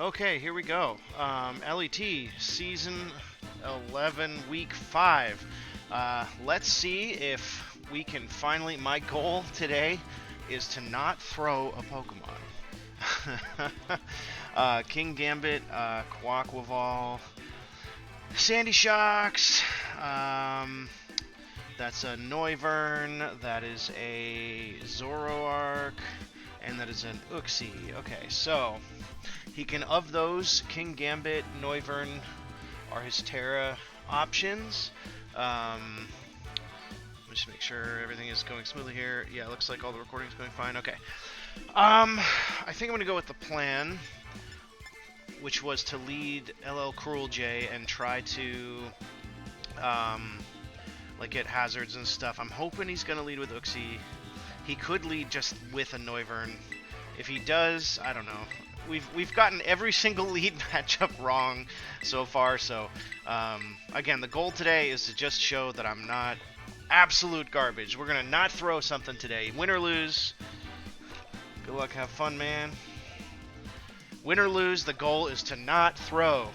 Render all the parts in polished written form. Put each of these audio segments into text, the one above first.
Okay, here we go. LET Season 11, Week 5. Let's see if we can finally. My goal today is to not throw a Pokemon. King Gambit, Quaquaval, Sandy Shocks. That's a Noivern. That is a Zoroark. And that is an Uxie. Okay, so he can, of those, King Gambit, Noivern are his Terra options. Just make sure everything is going smoothly here. Yeah, it looks like all the recording is going fine. Okay. I think I'm going to go with the plan, which was to lead LL Cruel J and try to like get hazards and stuff. I'm hoping he's going to lead with Uxie. He could lead just with a Noivern. If he does, I don't know. We've gotten every single lead matchup wrong so far, so again, the goal today is to just show that I'm not absolute garbage. We're going to not throw something today. Win or lose. Good luck, have fun, man. Win or lose, the goal is to not throw.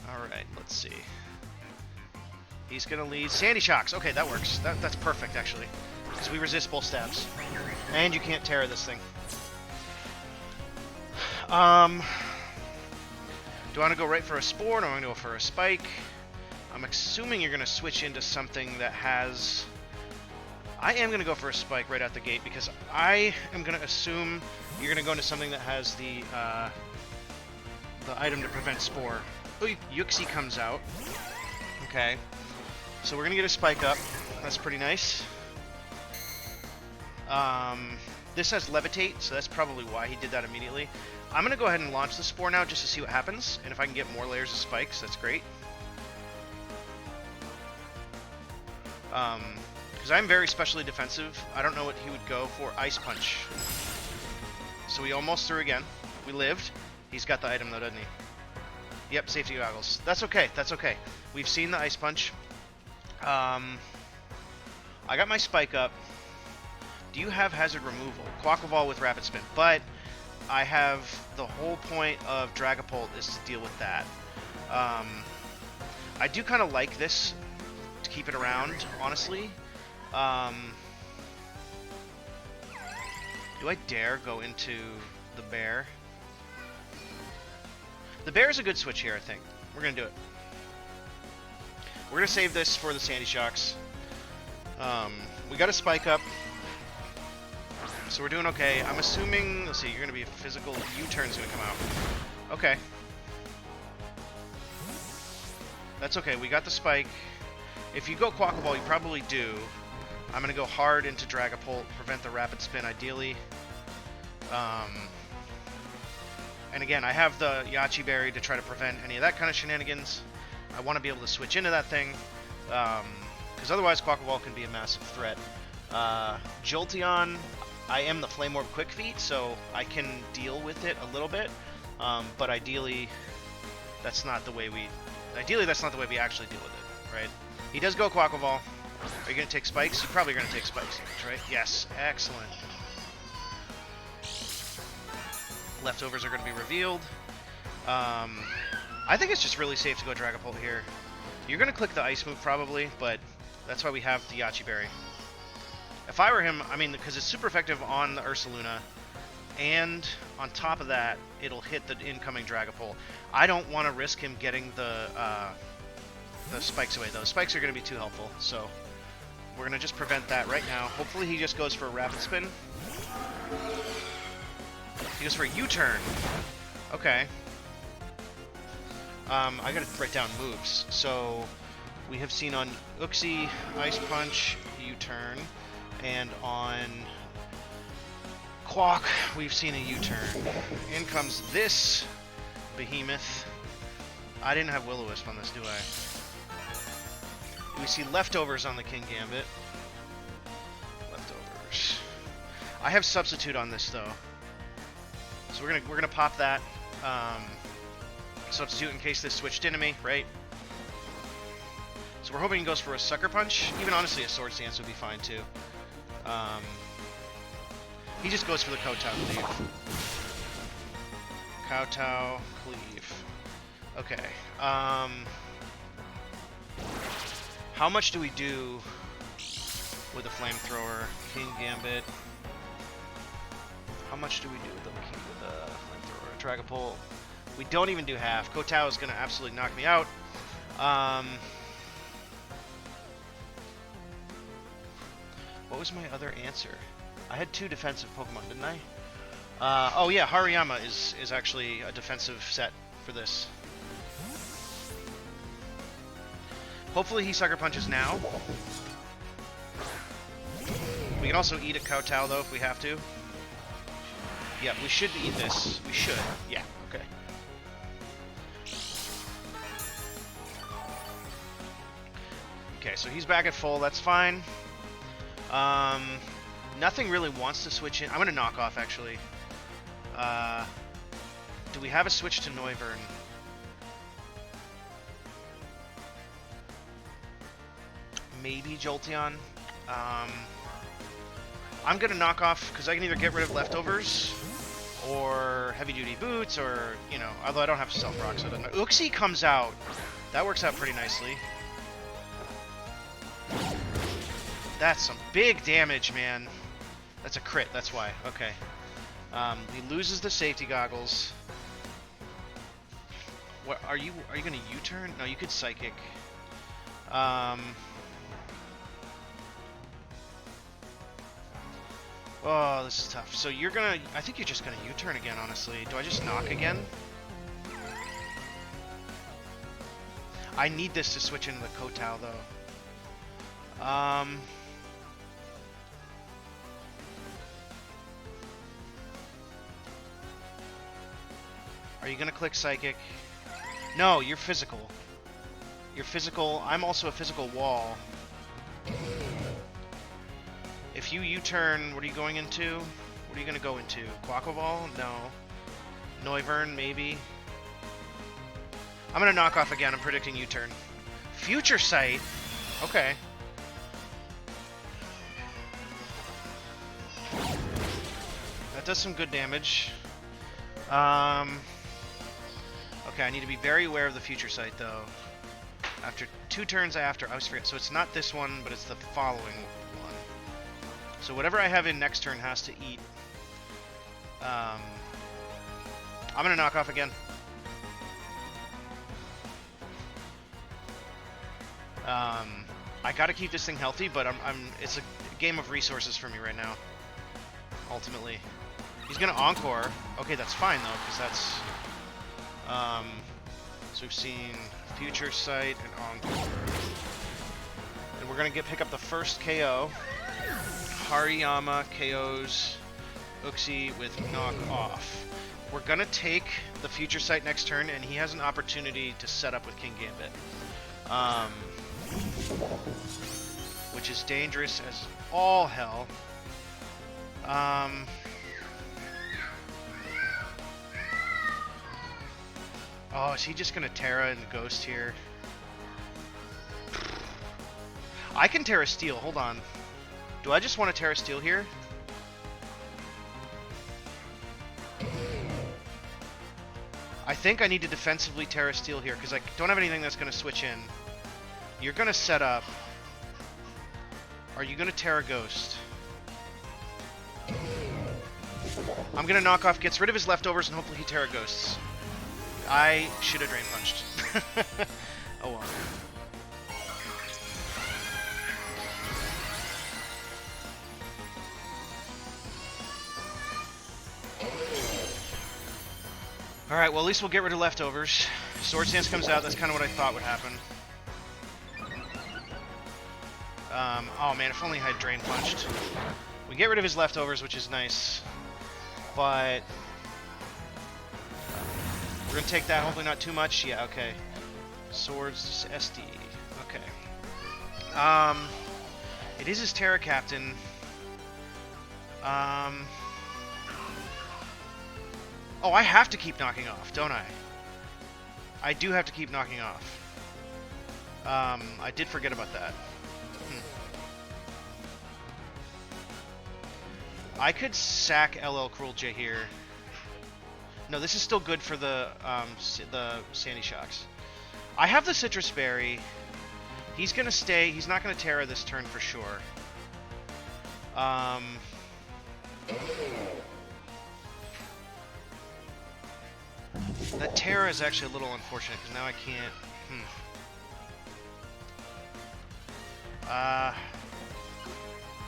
Alright, let's see. He's going to lead Sandy Shocks. Okay, that works. That's perfect, actually. Because we resist both stabs. And you can't tear this thing. Do I want to go right for a Spore, or do I want to go for a Spike? I'm assuming you're going to switch into something that has... I am going to go for a Spike right out the gate, because I am going to assume you're going to go into something that has the item to prevent Spore. Oh, Uxie comes out. Okay. So we're going to get a Spike up. That's pretty nice. This has Levitate, so that's probably why he did that immediately. I'm going to go ahead and launch the Spore now just to see what happens. And if I can get more layers of spikes, that's great. Because I'm very specially defensive. I don't know what he would go for. Ice Punch. So we almost threw again. We lived. He's got the item though, doesn't he? Yep, safety goggles. That's okay. That's okay. We've seen the Ice Punch. I got my Spike up. Do you have Hazard Removal? Quaquaval with Rapid Spin. But I have the whole point of Dragapult is to deal with that. I do kind of like this to keep it around, honestly. Do I dare go into the bear? The bear is a good switch here, I think. We're going to do it. We're going to save this for the Sandy Shocks. We got a Spike up. So we're doing okay. I'm assuming, let's see, you're going to be a physical U-turn's going to come out. Okay. That's okay. We got the Spike. If you go Quaquaval, you probably do. I'm going to go hard into Dragapult, prevent the Rapid Spin ideally. And again, I have the Yachi Berry to try to prevent any of that kind of shenanigans. I want to be able to switch into that thing. Because otherwise Quaquaval can be a massive threat. Jolteon, I am the Flame Orb Quick Feet, so I can deal with it a little bit. But ideally, that's not the way we... Ideally, that's not the way we actually deal with it, right? He does go Quaquaval. Are you going to take spikes? You're probably going to take spikes, right? Yes. Excellent. Leftovers are going to be revealed. I think it's just really safe to go Dragapult here. You're going to click the Ice move probably, but that's why we have the Yachi Berry. If I were him, I mean, because it's super effective on the Ursaluna, and on top of that, it'll hit the incoming Dragapult. I don't want to risk him getting the spikes away, though. Spikes are going to be too helpful, so we're going to just prevent that right now. Hopefully he just goes for a Rapid Spin. He goes for a U-turn. Okay. I got to write down moves. So we have seen on Uxie, Ice Punch, U-turn, and on Quack, we've seen a U-turn. In comes this behemoth. I didn't have Will-O-Wisp on this, do I? We see leftovers on the King Gambit. Leftovers. I have Substitute on this though, so we're gonna pop that. Substitute in case this switched into me, right? So we're hoping he goes for a Sucker Punch. Even honestly, a Sword Stance would be fine too. He just goes for the Kowtow Cleave. Kowtow Cleave. Okay. How much do we do with a Flamethrower? King Gambit. How much do we do with a Flamethrower? Dragapult. We don't even do half. Kowtow is going to absolutely knock me out. What was my other answer? I had 2 defensive Pokemon, didn't I? Oh yeah, Hariyama is actually a defensive set for this. Hopefully he Sucker Punches now. We can also eat a Kowtow though if we have to. Yeah, we should eat this. We should. Yeah, okay. Okay, so he's back at full. That's fine. Nothing really wants to switch in. I'm going to knock off, actually. Do we have a switch to Noivern? Maybe Jolteon. I'm going to knock off, because I can either get rid of Leftovers, or Heavy Duty Boots, or, you know, although I don't have Self-Rock, so it doesn't... Uxie comes out. That works out pretty nicely. That's some big damage, man. That's a crit, that's why. Okay. He loses the safety goggles. What are you gonna U-turn? No, you could Psychic. Oh, this is tough. So you're gonna... I think you're just gonna U-turn again, honestly. Do I just knock again? I need this to switch into the Kowtow, though. Are you gonna click Psychic? No, you're physical. You're physical. I'm also a physical wall. If you U-turn, what are you going into? What are you gonna go into? Quaquaval? No. Noivern, maybe. I'm gonna knock off again. I'm predicting U-turn. Future Sight? Okay. That does some good damage. Okay, I need to be very aware of the Future Sight, though. After 2 turns after, I always forget. So it's not this one, but it's the following one. So whatever I have in next turn has to eat. I'm gonna knock off again. I gotta keep this thing healthy, but it's a game of resources for me right now. Ultimately. He's gonna Encore. Okay, that's fine though, because that's... so we've seen Future Sight and Encore. And we're gonna pick up the first KO. Hariyama KOs Uxie with Knock Off. We're gonna take the Future Sight next turn, and he has an opportunity to set up with King Gambit. Which is dangerous as all hell. Oh, is he just gonna Terra and Ghost here? I can Terra Steel, hold on. Do I just want to Terra Steel here? I think I need to defensively Terra Steel here, because I don't have anything that's gonna switch in. You're gonna set up. Are you gonna Terra Ghost? I'm gonna knock off, gets rid of his leftovers, and hopefully he Terra Ghosts. I should have Drain Punched. Oh well. Alright, well at least we'll get rid of leftovers. Sword Stance comes out, that's kind of what I thought would happen. Oh man, if only I had Drain Punched. We get rid of his leftovers, which is nice. But... we're gonna take that, hopefully not too much. Yeah, okay. Swords, SD. Okay. It is his Terra Captain. Oh, I have to keep knocking off, don't I? I do have to keep knocking off. I did forget about that. I could sack LL Cool J here. No, this is still good for the Sandy Shocks. I have the Citrus Berry. He's gonna stay. He's not gonna Terra this turn for sure. That Terra is actually a little unfortunate because now I can't.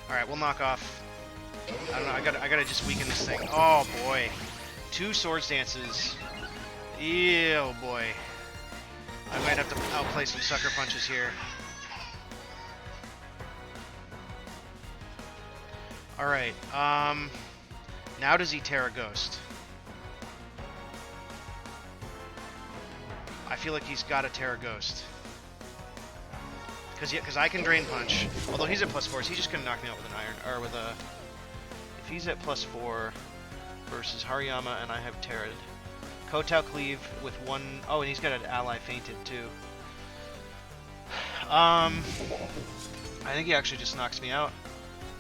All right, we'll knock off. I don't know. I gotta just weaken this thing. Oh boy, 2 Swords Dances. Ew, boy. I might have to outplay some Sucker Punches here. All right. Now does he Terra Ghost? I feel like he's got a Terra Ghost. Because I can Drain Punch. Although he's at +4, so he's just gonna knock me out with an iron or with a. If he's at +4 versus Hariyama and I have Terra, Kotao Cleave with 1. Oh, and he's got an ally fainted too. I think he actually just knocks me out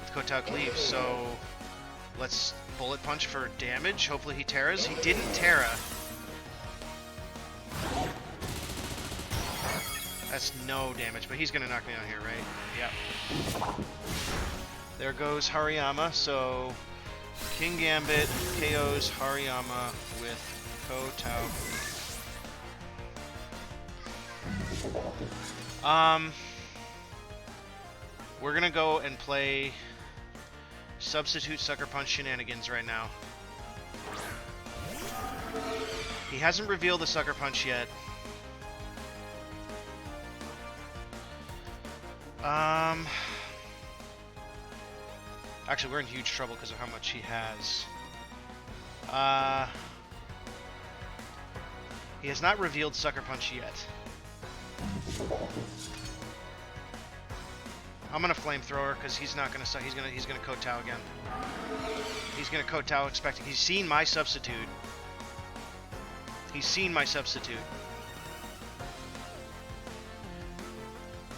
with Kotao Cleave. So let's Bullet Punch for damage. Hopefully he Terras. He didn't Terra. That's no damage, but he's going to knock me out here, right? Yep. There goes Hariyama, so King Gambit KOs Hariyama with Kotao. We're going to go and play Substitute Sucker Punch Shenanigans right now. He hasn't revealed the Sucker Punch yet. Actually, we're in huge trouble because of how much he has. He has not revealed Sucker Punch yet. I'm gonna Flamethrower because he's not gonna suck. He's gonna Kotao again. He's gonna Kotao expecting. He's seen my substitute. He's seen my substitute.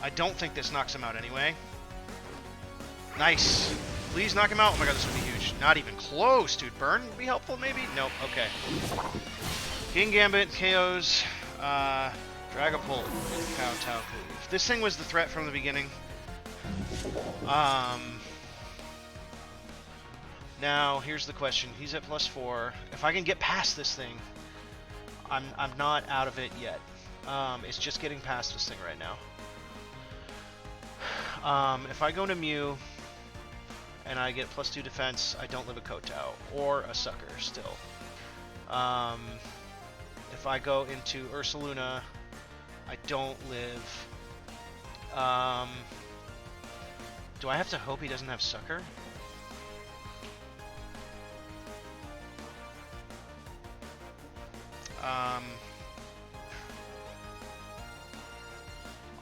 I don't think this knocks him out anyway. Nice. Please knock him out. Oh my god, this would be huge. Not even close, dude. Burn would be helpful, maybe? Nope. Okay. King Gambit KOs Dragapult with Kotao Cleave. This thing was the threat from the beginning. Now, here's the question. He's at +4. If I can get past this thing, I'm not out of it yet. It's just getting past this thing right now. If I go to Mew and I get +2 defense, I don't live a Kotao or a Sucker still. If I go into Ursaluna, I don't live. Do I have to hope he doesn't have Sucker?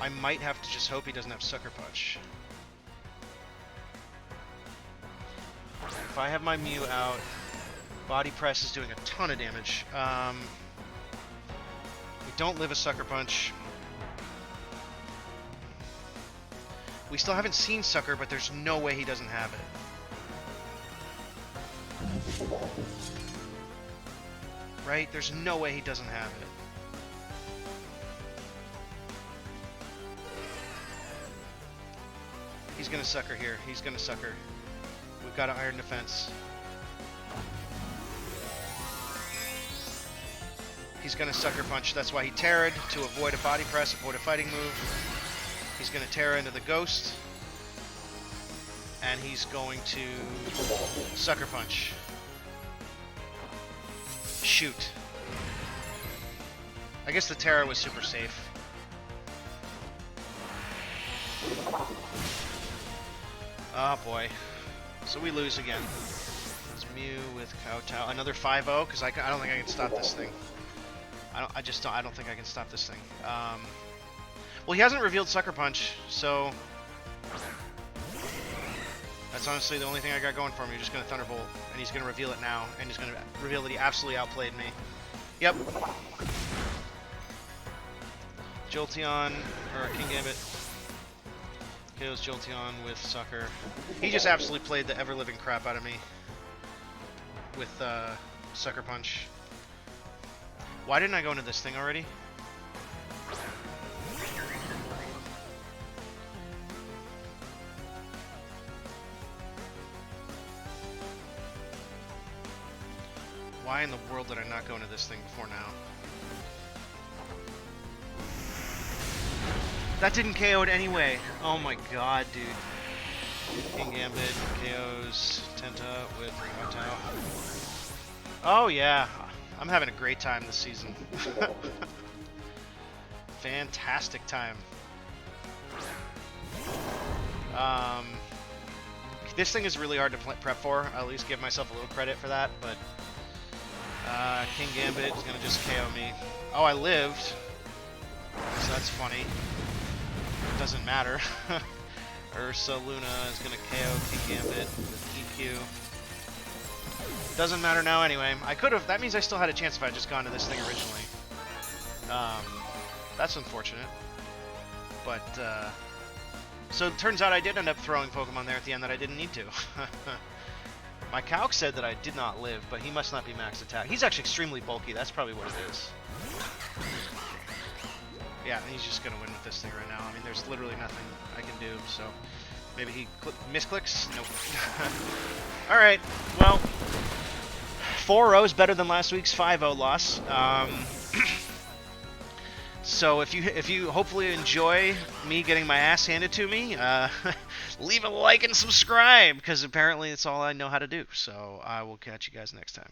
I might have to just hope he doesn't have Sucker Punch. If I have my Mew out, Body Press is doing a ton of damage. We don't live a Sucker Punch. We still haven't seen Sucker, but there's no way he doesn't have it. Right? There's no way he doesn't have it. He's gonna Sucker here. He's gonna Sucker. We've got an Iron Defense. He's gonna Sucker Punch. That's why he Terra'd, to avoid a Body Press, avoid a fighting move. He's gonna Terra into the Ghost. And he's going to Sucker Punch. Shoot. I guess the Terra was super safe. Oh boy. So we lose again. It's Mew with Kotao. Another 5-0, because I don't think I can stop this thing. I don't think I can stop this thing. Well, he hasn't revealed Sucker Punch, so that's honestly the only thing I got going for me. He's just going to Thunderbolt, and he's going to reveal it now, and he's going to reveal that he absolutely outplayed me. Yep. Jolteon, or King Gambit. KO's Jolteon with Sucker. He just absolutely played the ever-living crap out of me with Sucker Punch. Why didn't I go into this thing already? Why in the world did I not go into this thing before now? That didn't KO it anyway. Oh my god, dude. King Gambit KOs Tenta with Rattao. Oh yeah. I'm having a great time this season. Fantastic time. This thing is really hard to prep for. I'll at least give myself a little credit for that, but King Gambit is gonna just KO me. Oh, I lived, so that's funny. Doesn't matter. Ursa Luna is gonna KO King Gambit with EQ. Doesn't matter now anyway. I could have. That means I still had a chance if I had just gone to this thing originally. That's unfortunate. But so it turns out I did end up throwing Pokemon there at the end that I didn't need to. My Calc said that I did not live, but he must not be max attack. He's actually extremely bulky. That's probably what it is. Yeah, he's just going to win with this thing right now. I mean, there's literally nothing I can do, so maybe he misclicks? Nope. Alright, well, 4-0 is better than last week's 5-0 loss. So if you hopefully enjoy me getting my ass handed to me, leave a like and subscribe, because apparently it's all I know how to do. So I will catch you guys next time.